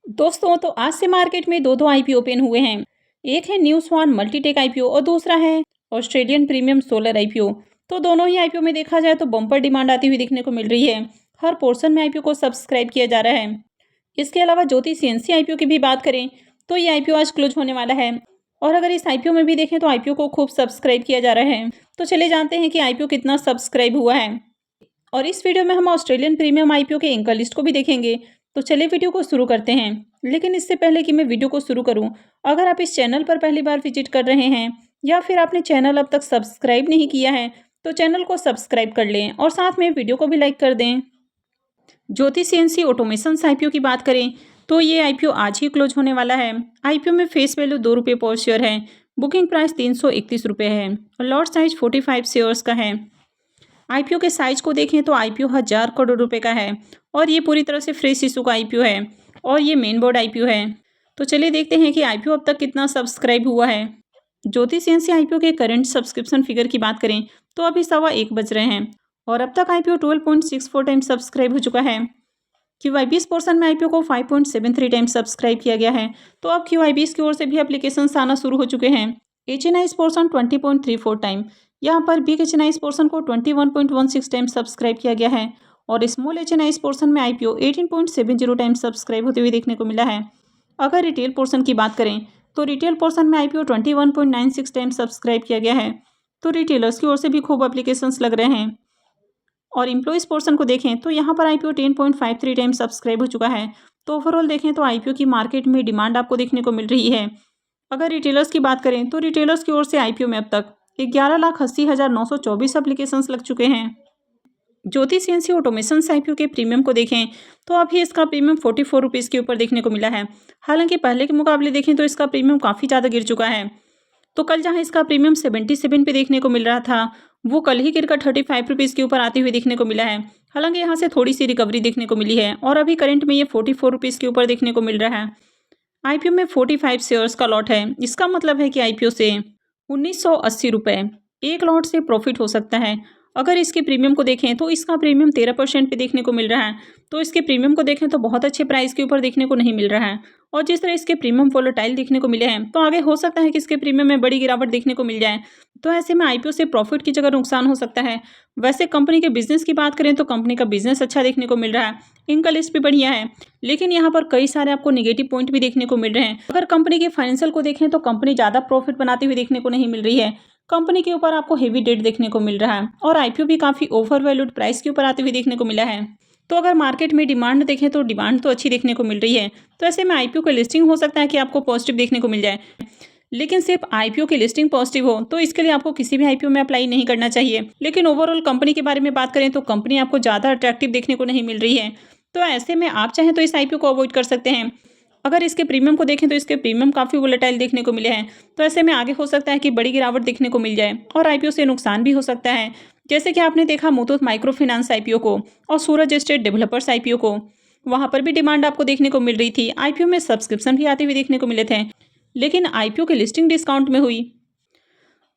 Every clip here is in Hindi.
दोस्तों तो आज से मार्केट में दो आईपीओ ओपन हुए हैं। एक है न्यू स्वान मल्टीटेक आईपीओ और दूसरा है ऑस्ट्रेलियन प्रीमियम सोलर आईपीओ। तो दोनों ही आईपीओ में देखा जाए तो बम्पर डिमांड आती हुई दिखने को मिल रही है। हर पोर्शन में आईपीओ को सब्सक्राइब किया जा रहा है। इसके अलावा ज्योति सीएनसी आईपीओ की भी बात करें तो ये आईपीओ आज क्लोज होने वाला है। और अगर इस आईपीओ में भी देखें तो आईपीओ को खूब सब्सक्राइब किया जा रहा है। तो चले जानते हैं कि आईपीओ कितना सब्सक्राइब हुआ है। और इस वीडियो में हम ऑस्ट्रेलियन प्रीमियम आईपीओ के एंकर लिस्ट को भी देखेंगे। तो चलिए वीडियो को शुरू करते हैं। लेकिन इससे पहले कि मैं वीडियो को शुरू करूं, अगर आप इस चैनल पर पहली बार विजिट कर रहे हैं या फिर आपने चैनल अब तक सब्सक्राइब नहीं किया है तो चैनल को सब्सक्राइब कर लें और साथ में वीडियो को भी लाइक कर दें। ज्योति सीएनसी ऑटोमेशन आईपीओ की बात करें तो ये आईपीओ आज ही क्लोज होने वाला है। आईपीओ में फेस वैल्यू ₹2 पर शेयर है। बुकिंग प्राइस ₹331 है और लॉट साइज 45 शेयर्स का है। आईपीओ के साइज को देखें तो आईपीओ 1000 करोड़ रुपए का है और ये पूरी तरह से फ्रेश इशू का आईपीओ है और ये मेन बोर्ड आईपीओ है। तो चलिए देखते हैं कि आईपीओ अब तक कितना सब्सक्राइब हुआ है। ज्योति सीएनसी आईपीओ के करंट सब्सक्रिप्शन फिगर की बात करें तो अभी 1:15 बज रहे हैं और अब तक आईपीओ 12.64 टाइम्स सब्सक्राइब हो चुका है। QIBs पोर्शन में आईपीओ को 5.73 टाइम्स सब्सक्राइब किया गया है। तो अब QIBs की ओर से भी एप्लीकेशन आना शुरू हो चुके हैं। HNIs पोर्शन 20.34 टाइम, यहाँ पर बिग HNIs पोर्शन को 21.16 टाइम सब्सक्राइब किया गया है और स्मॉल HNIs पोर्शन में आईपीओ 18.70 टाइम सब्सक्राइब होते हुए देखने को मिला है। अगर रिटेल पोर्शन की बात करें तो रिटेल पोर्शन में आईपीओ 21.96 टाइम सब्सक्राइब किया गया है। तो रिटेलर्स की ओर से भी खूब एप्लीकेशंस लग रहे हैं। और एम्प्लॉइज पोर्शन को देखें तो यहाँ पर आईपीओ 10.53 टाइम सब्सक्राइब हो चुका है। तो ओवरऑल देखें तो आईपीओ की मार्केट में डिमांड आपको देखने को मिल रही है। अगर रिटेलर्स की बात करें तो रिटेलर्स की ओर से आईपीओ में अब तक 11,80,924 एप्लीकेशंस लग चुके हैं। ज्योति सीएनसी ऑटोमेशन आईपीओ के प्रीमियम को देखें तो अभी इसका प्रीमियम ₹44 के ऊपर देखने को मिला है। हालांकि पहले के मुकाबले देखें तो इसका प्रीमियम काफ़ी ज़्यादा गिर चुका है। तो कल जहां इसका प्रीमियम 77 पे देखने को मिल रहा था, वो कल ही गिरकर ₹35 के ऊपर आते हुए देखने को मिला है। हालांकि यहाँ से थोड़ी सी रिकवरी देखने को मिली है और अभी करंट में ये ₹44 के ऊपर देखने को मिल रहा है। आईपीओ में 45 शेयर्स का लॉट है। इसका मतलब है कि आईपीओ से ₹1980 एक लॉट से प्रॉफिट हो सकता है। अगर इसके प्रीमियम को देखें तो इसका प्रीमियम 13% पे देखने को मिल रहा है। तो इसके प्रीमियम को देखें तो बहुत अच्छे प्राइस के ऊपर देखने को नहीं मिल रहा है। और जिस तरह इसके प्रीमियम वोलेटाइल देखने को मिले हैं तो आगे हो सकता है कि इसके प्रीमियम में बड़ी गिरावट देखने को मिल जाए। तो ऐसे में आईपीओ से प्रॉफिट की जगह नुकसान हो सकता है। वैसे कंपनी के बिजनेस की बात करें तो कंपनी का बिजनेस अच्छा देखने को मिल रहा है। इनका लिस्ट भी बढ़िया है। लेकिन यहाँ पर कई सारे आपको नेगेटिव पॉइंट भी देखने को मिल रहे हैं। अगर कंपनी के फाइनेंशियल को देखें तो कंपनी ज़्यादा प्रॉफिट बनाती हुई देखने को नहीं मिल रही है। कंपनी के ऊपर आपको हेवी डेट देखने को मिल रहा है और आईपीओ भी काफ़ी ओवर वैल्यूड प्राइस के ऊपर आते हुए देखने को मिला है। तो अगर मार्केट में डिमांड देखें तो डिमांड तो अच्छी देखने को मिल रही है। तो ऐसे में आईपीओ की लिस्टिंग हो सकता है कि आपको पॉजिटिव देखने को मिल जाए। लेकिन सिर्फ आईपीओ की लिस्टिंग पॉजिटिव हो तो इसके लिए आपको किसी भी आईपीओ में अप्लाई नहीं करना चाहिए। लेकिन ओवरऑल कंपनी के बारे में बात करें तो कंपनी आपको ज़्यादा अट्रैक्टिव देखने को नहीं मिल रही है। तो ऐसे में आप चाहें तो इस आईपीओ को अवॉइड कर सकते हैं। अगर इसके प्रीमियम को देखें तो इसके प्रीमियम काफ़ी वोलेटाइल देखने को मिले हैं। तो ऐसे में आगे हो सकता है कि बड़ी गिरावट देखने को मिल जाए और आईपीओ से नुकसान भी हो सकता है। जैसे कि आपने देखा मुथूट माइक्रो फाइनेंस आईपीओ को और सूरज स्टेट डेवलपर्स आईपीओ को, वहां पर भी डिमांड आपको देखने को मिल रही थी। आईपीओ में सब्सक्रिप्शन भी आते हुए देखने को मिले थे। लेकिन आईपीओ की लिस्टिंग डिस्काउंट में हुई।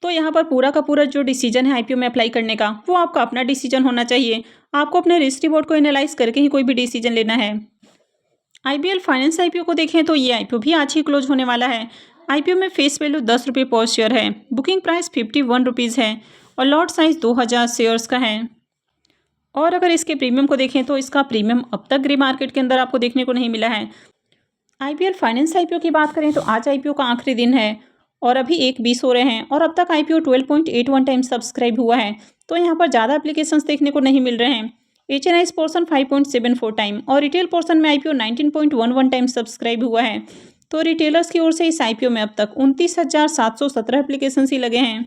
तो यहाँ पर पूरा का पूरा जो डिसीजन है आईपीओ में अप्लाई करने का वो आपका अपना डिसीजन होना चाहिए। आपको अपने रिस्क रिवॉर्ड को एनालाइज करके ही कोई भी डिसीजन लेना है। आईबीएल फाइनेंस आईपीओ को देखें तो ये आईपीओ भी आज ही क्लोज होने वाला है। आईपीओ में फेस वैल्यू ₹10 पर शेयर है। बुकिंग प्राइस ₹51 है और लॉट साइज 2000 शेयर्स का है। और अगर इसके प्रीमियम को देखें तो इसका प्रीमियम अब तक ग्रे मार्केट के अंदर आपको देखने को नहीं मिला है। आईपीएल फाइनेंस आईपीओ की बात करें तो आज आईपीओ का आखिरी दिन है और अभी 1:20 हो रहे हैं और अब तक आईपीओ 12.81 टाइम सब्सक्राइब हुआ है। तो यहाँ पर ज़्यादा एप्लीकेशंस देखने को नहीं मिल रहे हैं। HNIs पोर्शन 5.74 टाइम और रिटेल पोर्शन में आईपीओ 19.11 टाइम सब्सक्राइब हुआ है। तो रिटेलर्स की ओर से इस आईपीओ में अब तक 29,717 एप्लीकेशंस ही लगे हैं।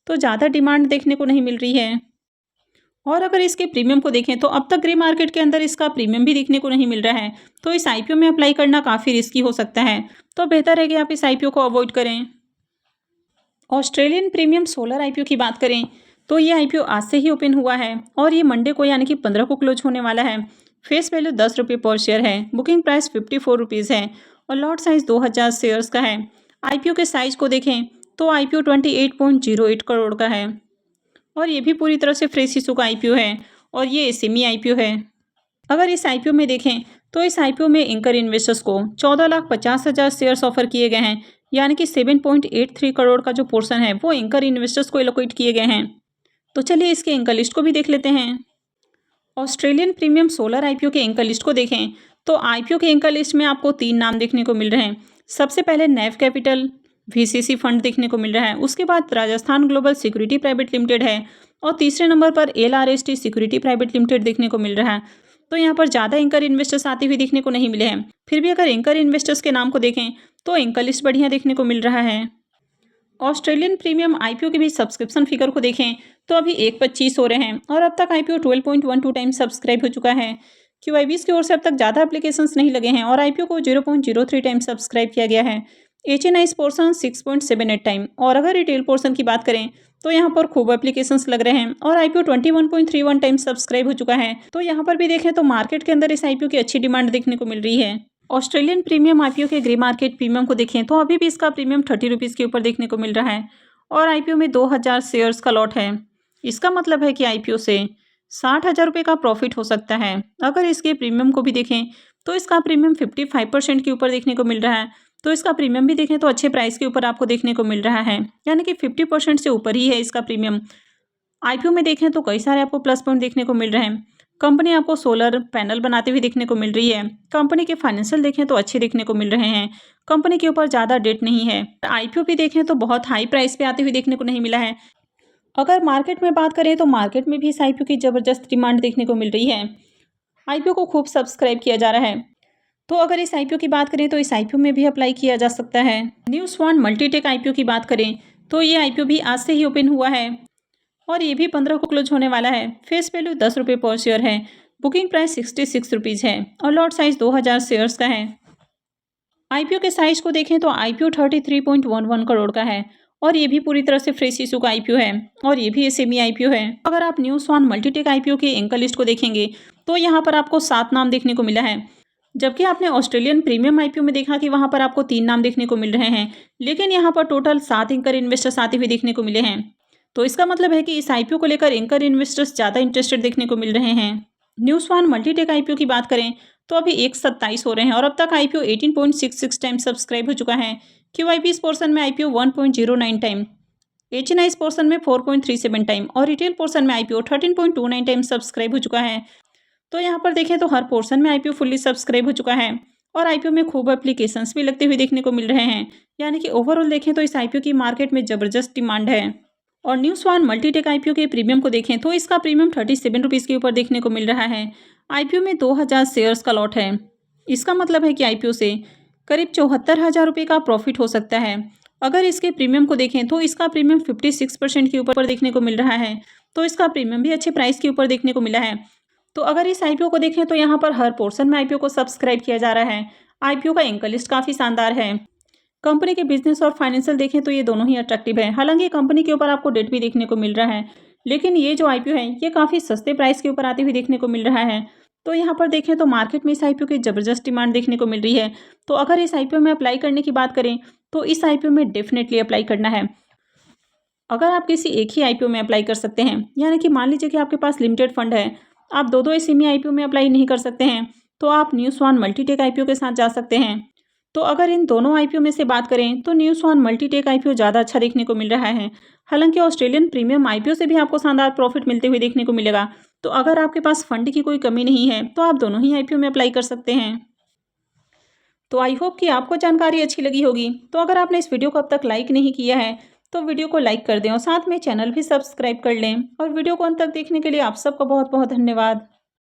तो ज़्यादा डिमांड देखने को नहीं मिल रही है। और अगर इसके प्रीमियम को देखें तो अब तक ग्रे मार्केट के अंदर इसका प्रीमियम भी देखने को नहीं मिल रहा है। तो इस आईपीओ में अप्लाई करना काफ़ी रिस्की हो सकता है। तो बेहतर है कि आप इस आईपीओ को अवॉइड करें। ऑस्ट्रेलियन प्रीमियम सोलर आईपीओ की बात करें तो ये आईपीओ आज से ही ओपन हुआ है और ये मंडे को यानी कि 15 को क्लोज होने वाला है। फेस वैल्यू ₹10 पर शेयर है। बुकिंग प्राइस ₹54 है और लॉट साइज 2000 शेयर्स का है। आईपीओ के साइज को देखें तो आईपीओ 28.08 करोड़ का है और ये भी पूरी तरह से फ्रेश इशू का आईपीओ है और ये एसएमई आईपीओ है। अगर इस आईपीओ में देखें तो इस आईपीओ में एंकर इन्वेस्टर्स को 14,50,000 शेयर्स ऑफर किए गए हैं, यानी कि 7.83 करोड़ का जो पोर्शन है वो एंकर इन्वेस्टर्स को एलोकेट किए गए हैं। तो चलिए इसके एंकर लिस्ट को भी देख लेते हैं। ऑस्ट्रेलियन प्रीमियम सोलर आईपीओ के एंकर लिस्ट को देखें तो आईपीओ के एंकर लिस्ट में आपको 3 नाम देखने को मिल रहे हैं। सबसे पहले नेव कैपिटल वीसीसी फंड देखने को मिल रहा है, उसके बाद Rajasthan global security private limited है और तीसरे नंबर पर एलआरएसटी सिक्योरिटी प्राइवेट लिमिटेड देखने को मिल रहा है। तो यहाँ पर ज़्यादा एंकर इन्वेस्टर्स आते हुए देखने को नहीं मिले हैं। फिर भी अगर एंकर इन्वेस्टर्स के नाम को देखें तो एंकर लिस्ट बढ़िया देखने को मिल रहा है। ऑस्ट्रेलियन प्रीमियम आईपीओ के भी सब्सक्रिप्शन फिगर को देखें तो अभी 1.25 हो रहे हैं और अब तक आईपीओ 12.12 टाइम सब्सक्राइब हो चुका है। क्यूआईबीज की ओर से अब तक ज़्यादा एप्लीकेशंस नहीं लगे हैं और आईपीओ को 0.03 टाइम सब्सक्राइब किया गया है। एचएनआईज पोर्सन 6.78 टाइम और अगर रिटेल पोर्सन की बात करें तो यहाँ पर खूब एप्लीकेशंस लग रहे हैं और आईपीओ 21.31 टाइम सब्सक्राइब हो चुका है। तो यहाँ पर भी देखें तो मार्केट के अंदर इस आईपीओ की अच्छी डिमांड देखने को मिल रही है। ऑस्ट्रेलियन प्रीमियम आईपीओ के ग्रे मार्केट प्रीमियम को देखें तो अभी भी इसका प्रीमियम 30 रुपीज़ के ऊपर देखने को मिल रहा है और आईपीओ में 2000 शेयर्स का लॉट है। इसका मतलब है कि आईपीओ से 60,000 रुपये का प्रॉफिट हो सकता है। अगर इसके प्रीमियम को भी देखें तो इसका प्रीमियम 55% के ऊपर देखने को मिल रहा है। तो इसका प्रीमियम भी देखें तो अच्छे प्राइस के ऊपर आपको देखने को मिल रहा है, यानी कि 50% से ऊपर ही है इसका प्रीमियम। आईपीओ में देखें तो कई सारे आपको प्लस पॉइंट देखने को मिल रहे हैं। कंपनी आपको सोलर पैनल बनाते हुए देखने को मिल रही है। कंपनी के फाइनेंशियल देखें तो अच्छे देखने को मिल रहे हैं। कंपनी के ऊपर ज़्यादा डेट नहीं है। आईपीओ भी देखें तो बहुत हाई प्राइस पे आते हुए देखने को नहीं मिला है। अगर मार्केट में बात करें तो मार्केट में भी इस आईपीओ की ज़बरदस्त डिमांड देखने को मिल रही है। आईपीओ को खूब सब्सक्राइब किया जा रहा है। तो अगर इस आईपीओ की बात करें तो इस आईपीओ में भी अप्लाई किया जा सकता है। न्यू स्वान मल्टीटेक आईपीओ की बात करें तो ये आईपीओ भी आज से ही ओपन हुआ है और ये भी 15 को क्लोज होने वाला है। फेस वैल्यू 10 रुपये पर शेयर है। बुकिंग प्राइस 66 रुपीज़ है और लॉट साइज 2000 शेयर्स का है। आईपीओ के साइज को देखें तो आईपीओ 33.11 करोड़ का है और ये भी पूरी तरह से फ्रेश इशू का आईपीओ है और ये भी एसएमई आईपीओ है। अगर आप न्यू स्वान मल्टीटेक आईपीओ के एंकर लिस्ट को देखेंगे तो यहाँ पर आपको 7 नाम देखने को मिला है, जबकि आपने ऑस्ट्रेलियन प्रीमियम आईपीओ में देखा कि वहाँ पर आपको 3 नाम देखने को मिल रहे हैं, लेकिन यहाँ पर टोटल 7 एंकर इन्वेस्टर्स आते हुए देखने को मिले हैं। तो इसका मतलब है कि इस आईपीओ को लेकर एंकर इन्वेस्टर्स ज़्यादा इंटरेस्टेड देखने को मिल रहे हैं। न्यू स्वान मल्टीटेक आईपीओ की बात करें तो अभी 1.27 हो रहे हैं और अब तक आईपीओ 18.66 टाइम सब्सक्राइब हो चुका है। क्यूआईबीज पोर्सन में आईपीओ 1.09 टाइम, एचएनआईज पोर्सन में 4.37 टाइम और रिटेल पोर्सन में आईपीओ 13.29 टाइम सब्सक्राइब हो चुका है। तो यहाँ पर देखें तो हर पोर्शन में आईपीओ फुल्ली सब्सक्राइब हो चुका है और आईपीओ में खूब एप्लीकेशंस भी लगते हुए देखने को मिल रहे हैं, यानी कि ओवरऑल देखें तो इस आईपीओ की मार्केट में ज़बरदस्त डिमांड है। और न्यू स्वान मल्टीटेक आईपीओ के प्रीमियम को देखें तो इसका प्रीमियम 37 रुपीज़ के ऊपर देखने को मिल रहा है। आईपीओ में 2000 शेयर्स का लॉट है। इसका मतलब है कि आईपीओ से करीब 74,000 रुपये का प्रॉफिट हो सकता है। अगर इसके प्रीमियम को देखें तो इसका प्रीमियम 56% के ऊपर देखने को मिल रहा है। तो इसका प्रीमियम भी अच्छे प्राइस के ऊपर देखने को मिला है। तो अगर इस आईपीओ को देखें तो यहाँ पर हर पोर्शन में आईपीओ को सब्सक्राइब किया जा रहा है। आईपीओ का एंकर लिस्ट काफ़ी शानदार है। कंपनी के बिजनेस और फाइनेंशियल देखें तो ये दोनों ही अट्रैक्टिव है। हालांकि कंपनी के ऊपर आपको डेट भी देखने को मिल रहा है, लेकिन ये जो आईपीओ है ये काफ़ी सस्ते प्राइस के ऊपर आती हुई देखने को मिल रहा है। तो यहाँ पर देखें तो मार्केट में इस आईपीओ की ज़बरदस्त डिमांड देखने को मिल रही है। तो अगर इस आईपीओ में अप्लाई करने की बात करें तो इस आईपीओ में डेफिनेटली अप्लाई करना है। अगर आप किसी एक ही आईपीओ में अप्लाई कर सकते हैं, यानी कि मान लीजिए कि आपके पास लिमिटेड फंड है, आप दो एसएमई आईपीओ में अप्लाई नहीं कर सकते हैं, तो आप न्यू स्वान मल्टीटेक आईपीओ के साथ जा सकते हैं। तो अगर इन दोनों आईपीओ में से बात करें तो न्यू स्वान मल्टीटेक आईपीओ ज़्यादा अच्छा देखने को मिल रहा है। हालांकि ऑस्ट्रेलियन प्रीमियम आईपीओ से भी आपको शानदार प्रॉफिट मिलते हुए देखने को मिलेगा। तो अगर आपके पास फंड की कोई कमी नहीं है तो आप दोनों ही आईपीओ में अप्लाई कर सकते हैं। तो आई होप कि आपको जानकारी अच्छी लगी होगी। तो अगर आपने इस वीडियो को अब तक लाइक नहीं किया है तो वीडियो को लाइक कर दें और साथ में चैनल भी सब्सक्राइब कर लें। और वीडियो को अंत तक देखने के लिए आप सबका बहुत बहुत धन्यवाद।